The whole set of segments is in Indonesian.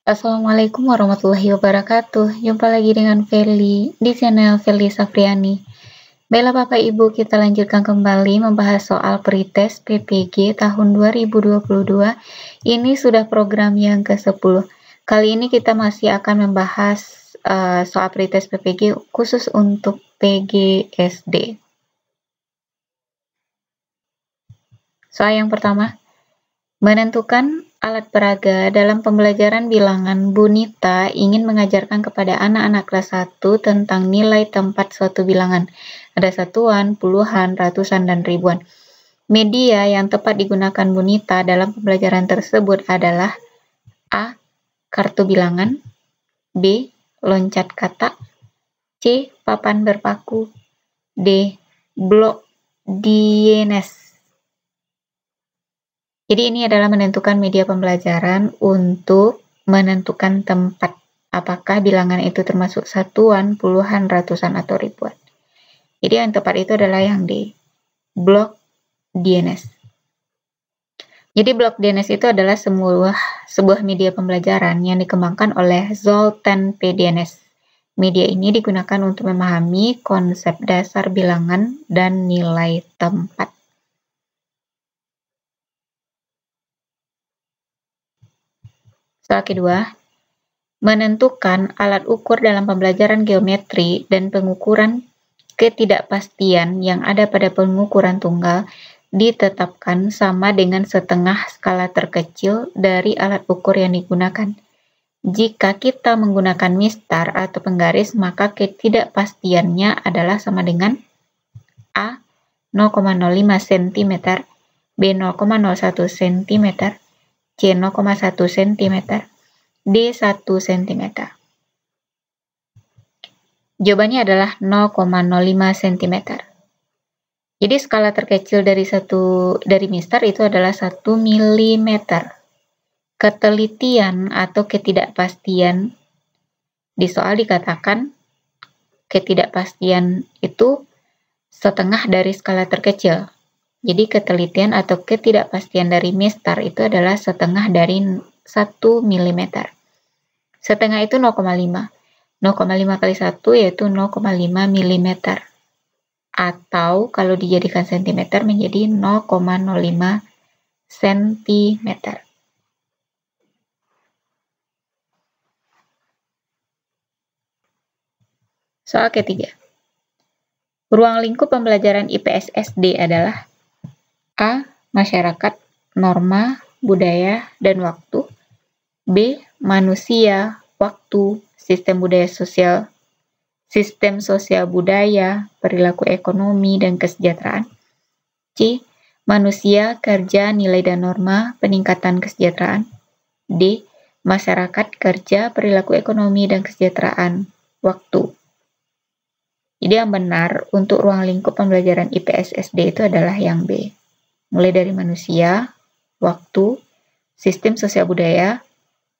Assalamualaikum warahmatullahi wabarakatuh. Jumpa lagi dengan Feli di channel Feli Safriani. Baiklah Bapak Ibu, kita lanjutkan kembali membahas soal pretest PPG tahun 2022. Ini sudah program yang ke-10. Kali ini kita masih akan membahas soal pretest PPG khusus untuk PGSD. Soal yang pertama, menentukan alat peraga dalam pembelajaran bilangan. Bu Nita ingin mengajarkan kepada anak-anak kelas 1 tentang nilai tempat suatu bilangan. Ada satuan, puluhan, ratusan, dan ribuan. Media yang tepat digunakan Bu Nita dalam pembelajaran tersebut adalah A. Kartu bilangan, B. Loncat kata, C. Papan berpaku, D. Blok DNS. Jadi ini adalah menentukan media pembelajaran untuk menentukan tempat. Apakah bilangan itu termasuk satuan, puluhan, ratusan, atau ribuan. Jadi yang tepat itu adalah yang D. Blok DNS. Jadi blok DNS itu adalah sebuah media pembelajaran yang dikembangkan oleh Zoltan PDNS. Media ini digunakan untuk memahami konsep dasar bilangan dan nilai tempat. Soal kedua, menentukan alat ukur dalam pembelajaran geometri dan pengukuran ketidakpastian yang ada pada pengukuran tunggal ditetapkan sama dengan setengah skala terkecil dari alat ukur yang digunakan. Jika kita menggunakan mistar atau penggaris, maka ketidakpastiannya adalah sama dengan A. 0,05 cm, B. 0,01 cm, C. 0,1 cm, D. 1 cm. Jawabannya adalah 0,05 cm. Jadi skala terkecil dari mistar itu adalah 1 mm. Ketelitian atau ketidakpastian di soal dikatakan ketidakpastian itu setengah dari skala terkecil. Jadi ketelitian atau ketidakpastian dari mistar itu adalah setengah dari 1 mm. Setengah itu 0,5. 0,5 kali 1 yaitu 0,5 mm. Atau kalau dijadikan cm menjadi 0,05 cm. Soal ketiga. Ruang lingkup pembelajaran IPS SD adalah A. Masyarakat, norma, budaya, dan waktu. B. Manusia, waktu, sistem budaya sosial, sistem sosial budaya, perilaku ekonomi, dan kesejahteraan. C. Manusia, kerja, nilai dan norma, peningkatan kesejahteraan. D. Masyarakat, kerja, perilaku ekonomi, dan kesejahteraan, waktu. Jadi yang benar untuk ruang lingkup pembelajaran IPS SD itu adalah yang B. Mulai dari manusia, waktu, sistem sosial budaya,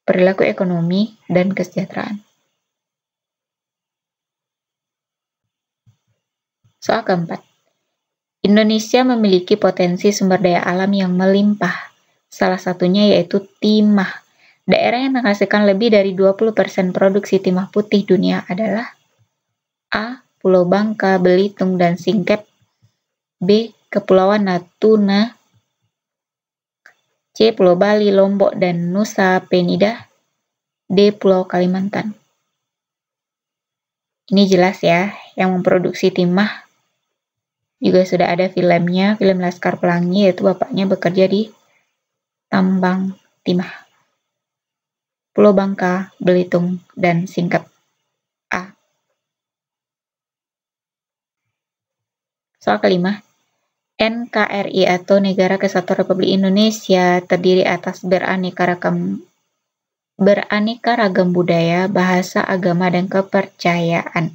perilaku ekonomi, dan kesejahteraan. Soal keempat. Indonesia memiliki potensi sumber daya alam yang melimpah. Salah satunya yaitu timah. Daerah yang menghasilkan lebih dari 20% produksi timah putih dunia adalah A. Pulau Bangka, Belitung, dan Singkep. B. Kepulauan Natuna. C. Pulau Bali, Lombok, dan Nusa Penida. D. Pulau Kalimantan. Ini jelas ya, yang memproduksi timah juga sudah ada filmnya, film Laskar Pelangi, yaitu bapaknya bekerja di tambang timah. Pulau Bangka, Belitung, dan Singkep. A. Soal kelima. NKRI atau Negara Kesatuan Republik Indonesia terdiri atas beraneka ragam budaya, bahasa, agama, dan kepercayaan.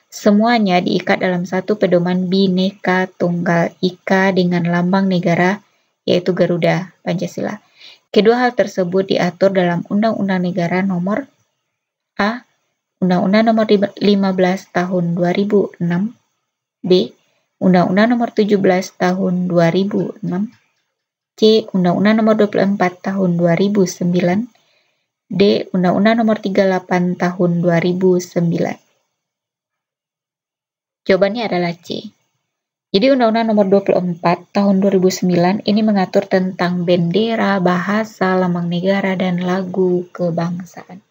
Semuanya diikat dalam satu pedoman Bhinneka Tunggal Ika dengan lambang negara, yaitu Garuda Pancasila. Kedua hal tersebut diatur dalam Undang-Undang Negara Nomor A. Undang-Undang Nomor 15 Tahun 2006. B. Undang-Undang Nomor 17 Tahun 2006. C. Undang-Undang Nomor 24 Tahun 2009. D. Undang-Undang Nomor 38 Tahun 2009. Jawabannya adalah C. Jadi Undang-Undang Nomor 24 Tahun 2009 ini mengatur tentang bendera, bahasa, lambang negara, dan lagu kebangsaan.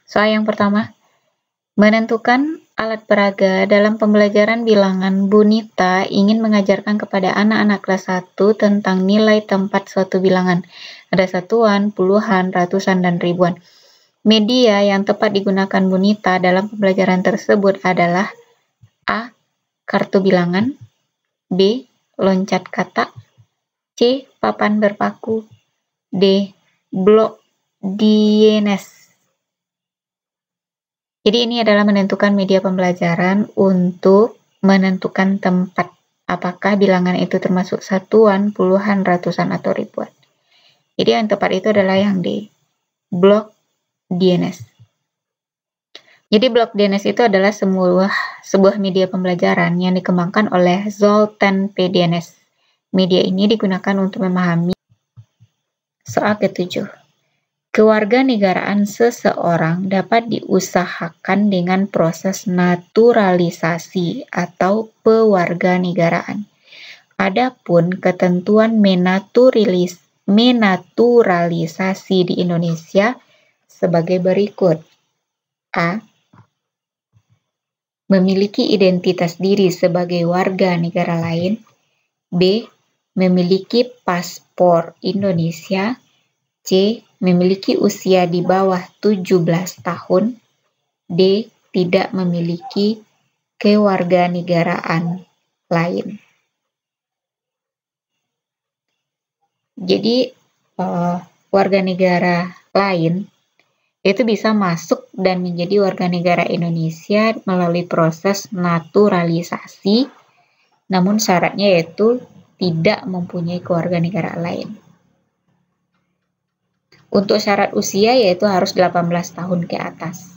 Soal yang pertama, menentukan alat peraga dalam pembelajaran bilangan. Bu Nita ingin mengajarkan kepada anak-anak kelas 1 tentang nilai tempat suatu bilangan. Ada satuan, puluhan, ratusan, dan ribuan. Media yang tepat digunakan Bu Nita dalam pembelajaran tersebut adalah A. Kartu bilangan, B. Loncat kata, C. Papan berpaku, D. Blok DNS. Jadi ini adalah menentukan media pembelajaran untuk menentukan tempat. Apakah bilangan itu termasuk satuan, puluhan, ratusan, atau ribuan. Jadi yang tepat itu adalah yang D. Blok DNS. Jadi blok DNS itu adalah sebuah media pembelajaran yang dikembangkan oleh Zoltan PDNS. Media ini digunakan untuk memahami soal ke-7. Kewarganegaraan seseorang dapat diusahakan dengan proses naturalisasi atau pewarganegaraan. Adapun ketentuan menaturalisasi di Indonesia sebagai berikut. A. Memiliki identitas diri sebagai warga negara lain. B. Memiliki paspor Indonesia. C. Memiliki usia di bawah 17 tahun. D. Tidak memiliki kewarganegaraan lain. Jadi, warga negara lain itu bisa masuk dan menjadi warga negara Indonesia melalui proses naturalisasi, namun syaratnya yaitu tidak mempunyai kewarganegaraan lain. Untuk syarat usia yaitu harus 18 tahun ke atas.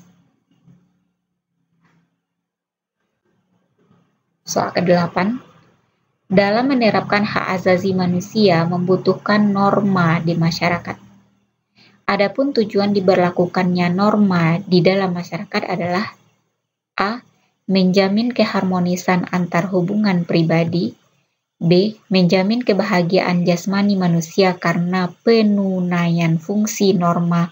Soal ke-8. Dalam menerapkan hak asasi manusia membutuhkan norma di masyarakat. Adapun tujuan diberlakukannya norma di dalam masyarakat adalah A. Menjamin keharmonisan antar hubungan pribadi. B. Menjamin kebahagiaan jasmani manusia karena penunaian fungsi norma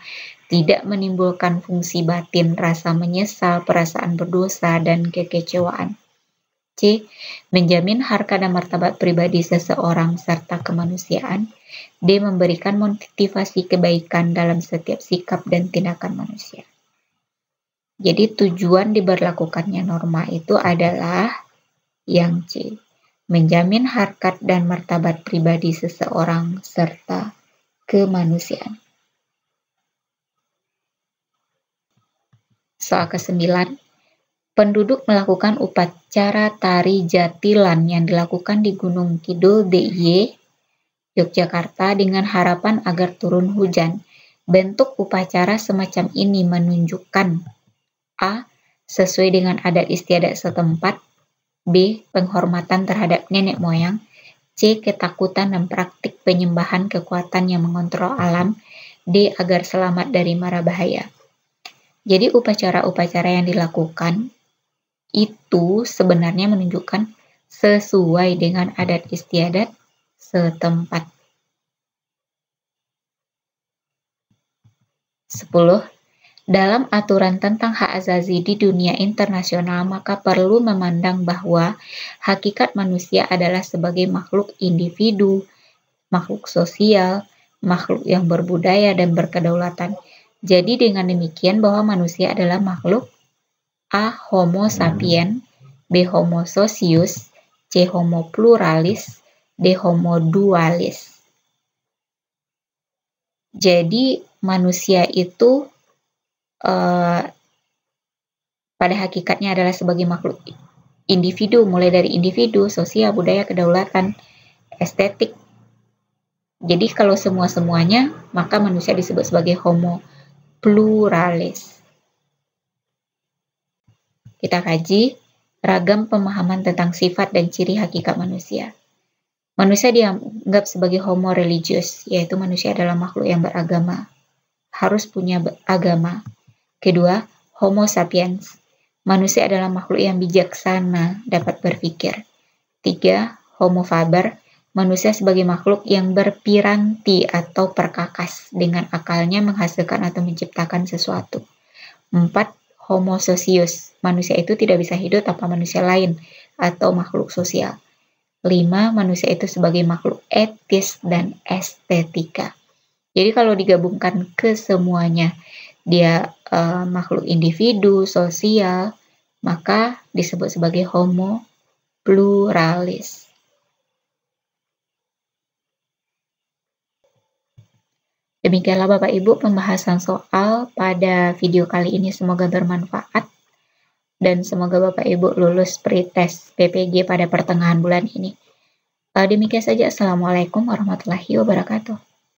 tidak menimbulkan fungsi batin, rasa menyesal, perasaan berdosa, dan kekecewaan. C. Menjamin harkat dan martabat pribadi seseorang serta kemanusiaan. D. Memberikan motivasi kebaikan dalam setiap sikap dan tindakan manusia. Jadi tujuan diberlakukannya norma itu adalah yang C. Menjamin harkat dan martabat pribadi seseorang serta kemanusiaan. Soal ke-9. Penduduk melakukan upacara tari jatilan yang dilakukan di Gunung Kidul DIY, Yogyakarta dengan harapan agar turun hujan. Bentuk upacara semacam ini menunjukkan A. Sesuai dengan adat istiadat setempat. B. Penghormatan terhadap nenek moyang. C. Ketakutan dan praktik penyembahan kekuatan yang mengontrol alam. D. Agar selamat dari mara bahaya. Jadi upacara-upacara yang dilakukan itu sebenarnya menunjukkan sesuai dengan adat istiadat setempat. 10. Dalam aturan tentang hak asasi di dunia internasional, maka perlu memandang bahwa hakikat manusia adalah sebagai makhluk individu, makhluk sosial, makhluk yang berbudaya dan berkedaulatan. Jadi dengan demikian bahwa manusia adalah makhluk A. Homo sapien, B. Homo socius, C. Homo pluralis, D. Homo dualis. Jadi manusia itu pada hakikatnya adalah sebagai makhluk individu, mulai dari individu, sosial, budaya, kedaulatan, estetik. Jadi kalau semua-semuanya, maka manusia disebut sebagai homo pluralis. Kita kaji, ragam pemahaman tentang sifat dan ciri hakikat manusia. Manusia dianggap sebagai homo religius, yaitu manusia adalah makhluk yang beragama, harus punya agama. Kedua, homo sapiens. Manusia adalah makhluk yang bijaksana, dapat berpikir. 3. Homo faber. Manusia sebagai makhluk yang berpiranti atau perkakas, dengan akalnya menghasilkan atau menciptakan sesuatu. 4. Homo socius. Manusia itu tidak bisa hidup tanpa manusia lain atau makhluk sosial. 5. Manusia itu sebagai makhluk etis dan estetika. Jadi kalau digabungkan ke semuanya, dia makhluk individu, sosial, maka disebut sebagai homo pluralis. Demikianlah Bapak Ibu pembahasan soal pada video kali ini, semoga bermanfaat dan semoga Bapak Ibu lulus pretest PPG pada pertengahan bulan ini. Demikian saja, Assalamualaikum warahmatullahi wabarakatuh.